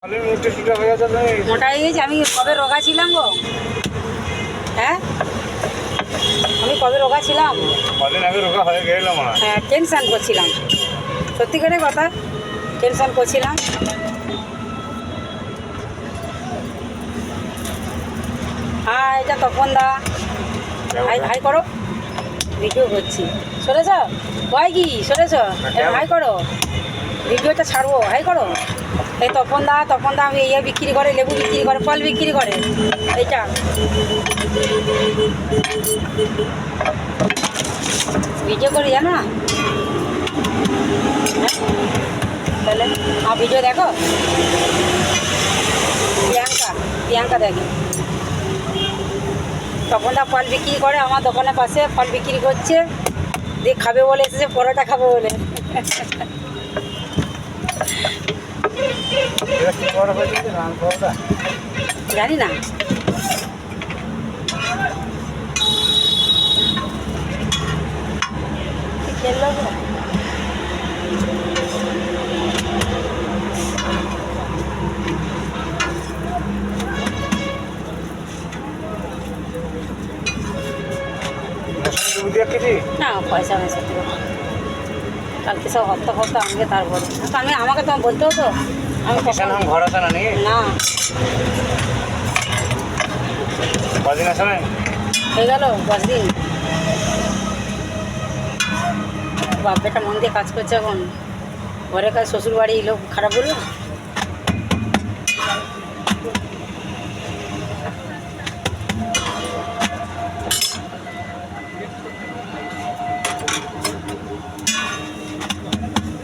মোটা হয়ে গেছে। আমি কবে রোগা ছিলাম গো? হ্যাঁ, আমি কবে রোগা ছিলাম? হ্যাঁ, টেনশান করছিলাম, সত্যি করে কথা, টেনশান করছিলাম। হ্যাঁ, এটা তপন দা। হাই হাই করো, ভিডিও করছি। সরেছ ভয় কি? সরেছ, হাই করো, ভিডিওটা ছাড়বো, হাই করো। এই তপন দা আমি ইয়ে বিক্রি করে, লেবু বিক্রি করে, ফল বিক্রি করে। এইটা ভিডিও করি জানো না? তাহলে আমার ভিডিও দেখো। প্রিয়াঙ্কা দেখে। তপন দা ফল বিক্রি করে, আমার দোকানের পাশে ফল বিক্রি করছে। দিয়ে খাবে বলে এসেছে, পরোটা খাবে বলে। জানি না। খেললো গো। না পয়সা নেই সত্যি কথা। কালকে সব হপ্তা আনবে, তারপরে আমাকে তো বলতে হতো। আমি ভরসা না নাকি? না, কদিন আসে না? হয়ে গেল 10 দিন। বাপ বেটা মন দিয়ে কাজ করছে এখন। ঘরে কাজ, শ্বশুর বাড়ি লোক খারাপ বললো।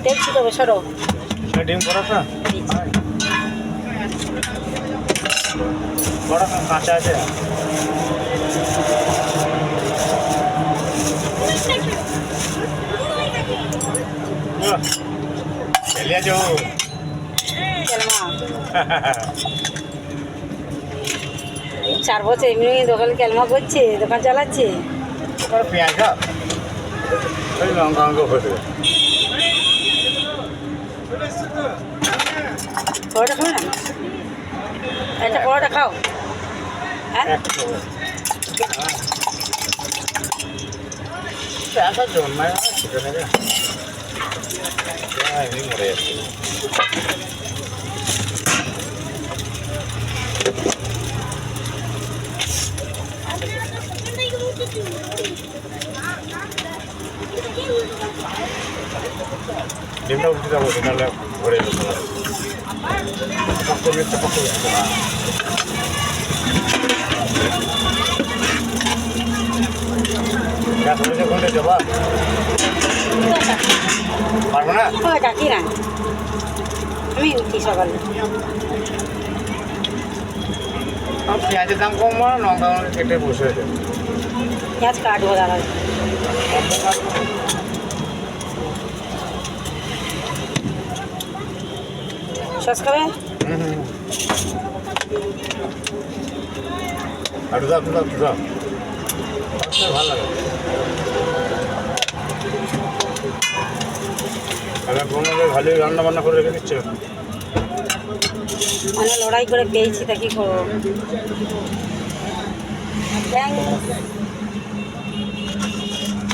দেখছি তবে, সরো। ডিম পরোটা পরোটা কাঁচা আছে। খেলিয়া যাও। 4 বছর এমনি দোকান ক্যালমা করছে, দোকান চালাচ্ছে। পেঁয়াজ লঙ্কা হয়ে পরোটা খাও না, একটা পরোটা খাও। হ্যাঁ, জন্মায় ছোট থেকে মরে যাচ্ছে। ডিমটা উঠতে যাবো, নাহলে ভরে যেতে পারে। পারবো না, ডাকি না, আমি উঠি সকালে। পেঁয়াজের দাম কম, লঙ্কা কেটে বসে হয়েছে। পেঁয়াজ কাটবো দাদা। সস খাবে? ভালো লাগে। ভালোই রান্না বান্না করে রেখে দিচ্ছে। অনেক লড়াই করে পেয়েছি, তা কি করবো।